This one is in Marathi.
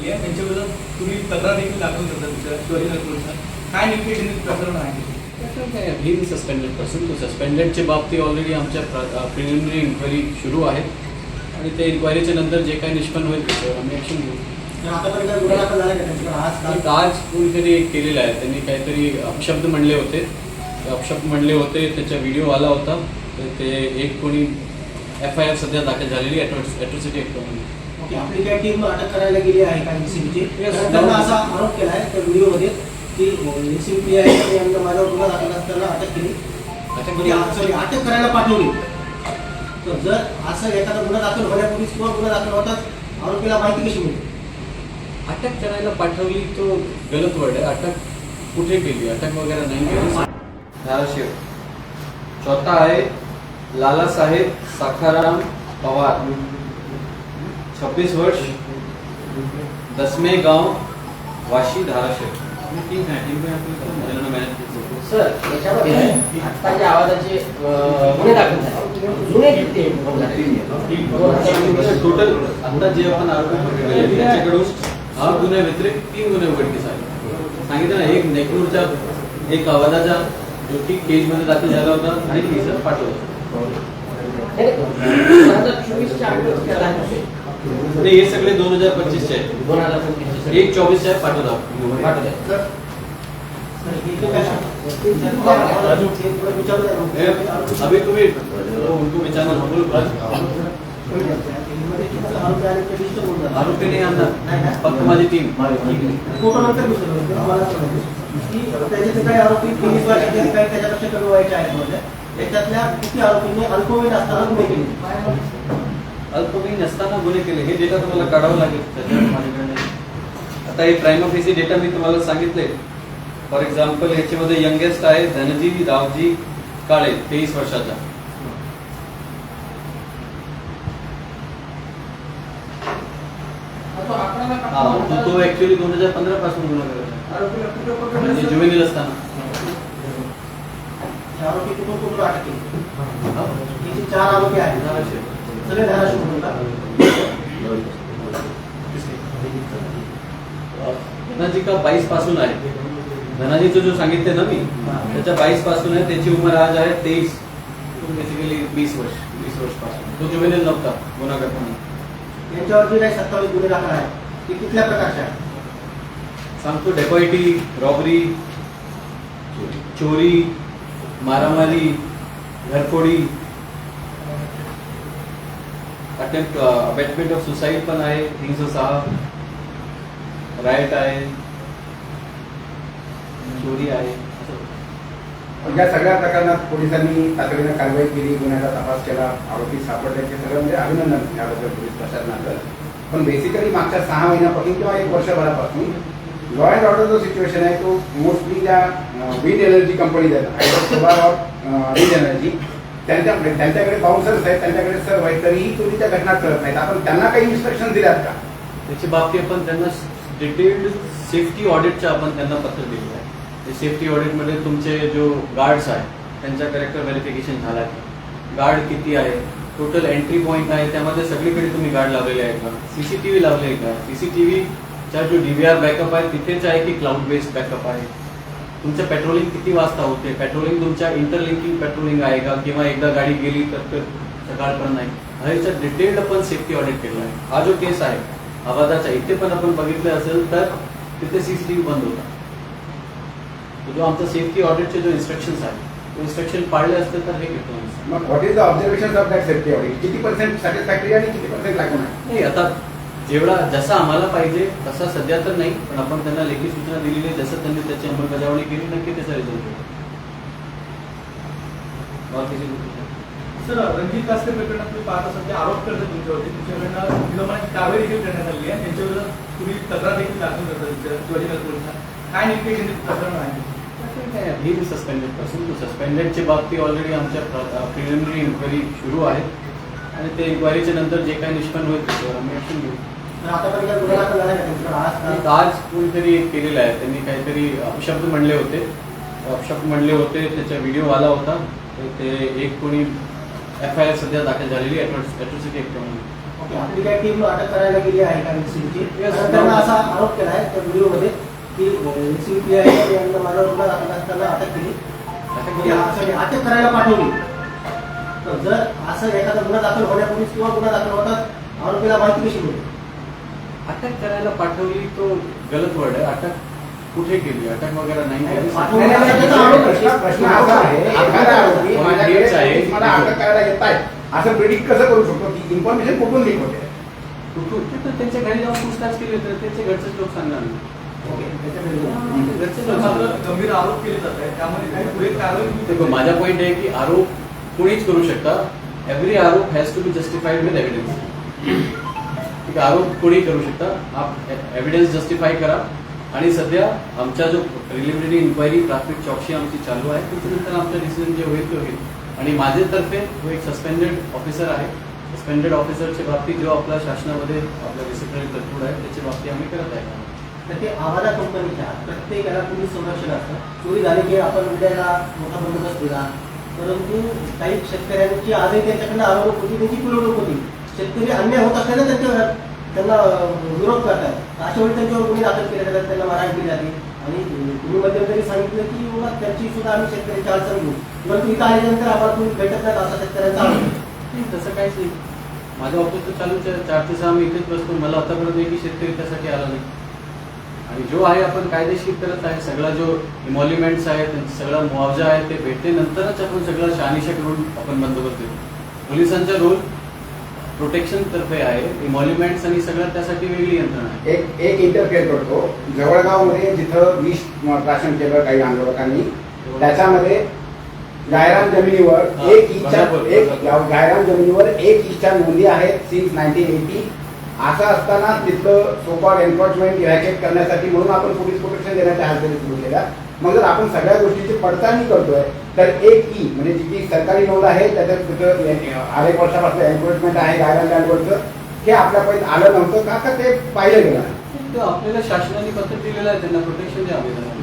झालेली आहे त्यांच्याविरोधात तुम्ही तक्रार देखील दाखल करता शिवाजीनगर पोलिसात काय नेमके प्रकरण आहे? ही सस्पेंडेड पर्सन तो सस्पेंडेडच्या बाबतीत ऑलरेडी आमच्या प्रिलिमिनरी इन्क्वायरी सुरू आहे आणि त्या इन्क्वायरीच्या नंतर जे काही निष्पन्न होईल त्याच्यावर आम्ही ॲक्शन घेऊ. आज कोणीतरी केलेलं आहे, त्यांनी काहीतरी अपशब्द म्हणले होते, त्याचा व्हिडिओ आला होता, तर ते एक कोणी FIR सध्या दाखल झालेली ॲट्रॉसिटी ॲक्टमध्ये. आपली काही टीम अटक करायला गेली आहे का एनसीबीची? त्यांना असा आरोप केला आहे त्या व्हिडिओमध्ये की एनसीबी आहे माझ्यावर गुन्हा दाखल असताना अटक केली, अटक करायला पाठवली. तर जर असं एखादा गुन्हा दाखल होण्यापूर्वीच किंवा गुन्हा दाखल होताच आरोपीला माहिती कशी मिळते? अटक करायला पाठवली तो गलत वर्ड आहे. अटक कुठे केली? अटक वगैरे नाही केली. धाराशिव. चौथा आहे लाला साहेब साखाराम पवार, 26 वर्ष, 10वें गांव, वाशी, धाराशिव. सर, याच्यामध्ये आत्ताच्या आवाजाचे गुन्हे दाखल झाले, जुने किती टोटल आता जे आपण आरोपी त्याच्याकडून 8 गुन्ह्या व्यतिरिक्त 3 गुन्हे उघडकीस आले. सांगितलं ना, एक नेकरूरचा, एक आवाजाचा जो की केजमध्ये दाखल झाला होता आणि तिसरा पाठवला. हे सगळे 2025चे आहेत. 2025 एक 24 आहे पाठवला. अभी तुम्ही उनको विचारना आरोपी नाही आणणार, फक्त माझी टीम. त्याचे काही आरोपी 23 वर्षाचे काही त्याच्यापेक्षा कमी वयाचे आहेत. त्याच्यातल्या किती आरोपींनी अल्पवयीन असताना गुन्हे केले? अल्पवयीन असताना गुन्हे केले हे डेटा तुम्हाला काढावं लागेल त्याच्यावर माझ्याकडे. आता हे प्राइमा फेसी डेटा मी तुम्हाला सांगितले. फॉर एक्झाम्पल ह्याच्यामध्ये यंगेस्ट आहे धनजी रावजी काळे, 23 वर्षाचा. तो ऍक्च्युअली 2015 पासून गुन्हा करत म्हणजे जुवेनिल असताना. आरोपी कुठून कुठून अटक केली? 4 आरोपी आहेत सगळे धाराशिव. धनाजी का 22 पासून आहे. धनाजीचं जो सांगितलं ना मी त्याच्या 22 पासून आहे. त्याची उमर आज आहे 23, बेसिकली 20 वर्ष पासून. तो जुवेनिल नव्हता गुन्हा करताना. यांच्यावर जे काही 27 गुन्हे दाखल आहेत ते कुठल्या प्रकारचे आहेत? सांगतो. डेकॉइटी, रॉबरी, चोरी, मारामारी, घरफोडी, अटेम्प्ट अबॅटमेंट ऑफ सुसाईड पण आहे, 306, रायट आहे, चोरी आहे. या सगळ्या प्रकरणात पोलिसांनी तातडीनं कारवाई केली, गुन्ह्याचा तपास केला, आरोपी सापडल्याचे सगळं म्हणजे अभिनंदन याबद्दल पोलीस प्रशासनाचं. पण बेसिकली मागच्या 6 महिन्यापासून किंवा 1 वर्षभरापासून लॉ अँड ऑर्डर जो सिच्युएशन आहे तो मोस्टली त्या विंड एनर्जी कंपनीज आहेत, विंड एनर्जी, त्यांच्याकडे बाउन्सर्स आहेत, त्यांच्याकडे सर्व आहेत, तरीही चोरीच्या घटना करत नाहीत. आपण त्यांना काही इन्स्ट्रक्शन दिल्यात का? त्याच्या बाबतीत आपण त्यांना डिटेल्ड सेफ्टी ऑडिटचं आपण त्यांना पत्र दिलेलं आहे. ते सेफ्टी ऑडिटमध्ये तुमचे जो गार्ड्स आहेत त्यांचा करेक्टर व्हेरिफिकेशन झाला आहे. गार्ड किती आहे, टोटल एंट्री पॉईंट आहे, त्यामध्ये सगळीकडे तुम्ही गार्ड लावलेले आहे का, CCTV लावले आहे का, CCTVचा जो DVR बॅकअप आहे तिथेच आहे की क्लाउड बेस्ड बॅकअप आहे, तुमचं पेट्रोलिंग किती वाजता होते, पेट्रोलिंग तुमच्या इंटरलिंकिंग पेट्रोलिंग आहे का, किंवा एकदा गाडी गेली तर सकाळपर्यंत नाही. ह्याचा डिटेल्ड आपण सेफ्टी ऑडिट केला आहे. हा जो केस आहे आवाजाचा, इथे पण आपण बघितलं असेल तर तिथे CCTV बंद होता. जो आमचा सेफ्टी ऑडिटचे जो इन्स्ट्रक्शन्स आहे तो इन्स्ट्रक्शन पाळले असते तर हे घेतो. मग what is the observation of that safety audit? किती % सॅटिस्फॅक्टरी आणि किती % लागून आहे? नाही, आता जेवढा जसा आम्हाला पाहिजे तसा सध्या तर नाही, पण आपण त्यांना लेखी सूचना दिलेली आहे, जसं त्यांनी त्याची अंमलबजावणी केली नक्की त्याचा रिझल्ट होईल. सर, रणजित कासकर प्रकरणात तुम्ही पाहत असाल ते आरोप करतात तुमच्यावरती, तुमच्याकडनं विलंबाने कारवाई देखील करण्यात आली आहे, त्यांच्याविरोधात तुम्ही तक्रार देखील दाखल करता शिवाजीनगर पोलिसात. काय नेमके प्रकरण आहे? ही सस्पेंडेड पर्सन तो सस्पेंडेडच्या बाबतीत ऑलरेडी आमच्या प्रिलिमिनरी इन्क्वायरी सुरू आहे आणि ते इन्क्वायरीच्या नंतर जे काही निष्पन्न होईल त्याच्यावर आम्ही ॲक्शन घेऊ. आतापर्यंत गुन्हा दाखल झाला का? आज कोणीतरी केलेलं आहे, त्यांनी काहीतरी अपशब्द म्हणले होते, त्याचा व्हिडिओ आला होता, तर ते एक कोणी FIR सध्या दाखल झालेली ॲट्रॉसिटी ॲक्टमध्ये. की आपली काही टीम अटक करायला गेली आहे का एनसीबीची? Yes, त्यांना असा आरोप केला आहे त्या व्हिडिओमध्ये की एनसीबी आहे यांना माझ्यावर गुन्हा दाखल असताना अटक केली, अटक करायला पाठवली. तर जर असं एखादा गुन्हा दाखल होण्यापूर्वीच किंवा गुन्हा दाखल होतात आरोपीला माहिती कशी मिळते? अटक करायला पाठवली तो गलत वर्ड आहे. अटक कुठे केली? अटक वगैरे नाही केली. प्रश्न असा आहे, एखादा आरोपी माझ्या Dates आहे. मला अटक करायला येत आहे असं प्रिडिक्ट कसं करू शकतो की इन्फॉर्मेशन कुठून लीक होते? कुठून? ते तर त्यांच्या घरी जाऊन पूछताछ केली तर त्यांचे घरचे लोक सांगणार ना. ओके, घरचे लोक मात्र सांगणार. गंभीर आरोप केले जात आहेत त्यामध्ये काही पुढे कारवाई देखो, तुम्ही माझा पॉइंट आहे की आरोप कोणीच करू शकता. एव्हरी आरोप has to be justified with evidence. ठीक आहे, आरोप कोणी करू शकता. एव्हिडन्स जस्टिफाय करा. आणि सध्या आमचा जो प्रिलिमिनरी इन्क्वायरी प्राथमिक चौकशी आमची चालू आहे त्याच्यानंतर आमचं डिसिजन जे होईल ते होईल. आणि माझ्यातर्फे जो एक सस्पेंडेड ऑफिसर आहे, सस्पेंडेड ऑफिसरच्या बाबतीत जो आपल्या शासनामध्ये आपला डिसिप्लिनरी तरतूद आहे त्याच्या बाबतीत आम्ही करत आहे. तर ते आवाजा कंपनीच्या प्रत्येकाला पोलीस संरक्षण असतं. चोरी झाली की आपण उद्याला मोठा बंदोबस्त दिला, परंतु काही शेतकऱ्यांची आजही त्यांच्याकडनं आरोप होती, त्यांची पिळवणूक होती. शेतकरी अन्याय होत असल्यानं त्यांना विरोध करतात. अशा वेळी त्यांच्यावर गुन्हे दाखल केले जातात, त्यांना मारहाण केली जाते. आणि तुम्ही मध्यंतरी सांगितलं की बाबा त्यांची सुद्धा आम्ही शेतकऱ्याची अडचण घेऊ, परंतु इथं आल्यानंतर आम्हाला तुम्ही भेटत नाही असा शेतकऱ्यांचा आरोप आहे. नाही, तसं काहीच नाही. माझं ऑफिस तर चालूच आहे. 4 ते 6 मी इथेच बसतो. मला आतापर्यंत एकही शेतकरी त्यासाठी आला नाही. आणि जो आहे आपण कायदेशीर करत आहे. सगळा जो इमॉल्युमेंट्स आहे, त्यांचा सगळा मुआवजा आहे ते भेटल्यानंतरच आपण सगळं शहानिशा करून आपण बंदोबस्त देतो. पोलिसांचा रोल प्रोटेक्शन तर्फे आहे. इमॉल्युमेंट्स आणि सगळं त्यासाठी वेगळी यंत्रणा आहे. एक इंटरफेअर करतो. जवळगावमध्ये जिथं विष प्राशन केलं काही आंदोलकांनी, त्याच्यामध्ये गायरान जमिनीवर गायरान जमिनीवर 1 इच्छा नोंदी आहेत सिन्स 1980. असं असताना तिथलं सोकॉल एन्फोर्समेंट इव्हॅक्युएट करण्यासाठी म्हणून आपण पोलीस प्रोटेक्शन देण्याच्या हालचाली सुरू केल्या. मग जर आपण सगळ्या गोष्टीची पडताळणी करतोय तर 1E म्हणजे जी सरकारी नोंद आहे त्याच्यात तिथं 8 वर्षापासून एन्फोर्समेंट आहे गायरान लँडवरचं, हे आपल्यापर्यंत आलं नव्हतं का ते पाहिलं गेलं? आपल्याला शासनाने पत्र दिलेलं आहे त्यांना प्रोटेक्शन द्यावे.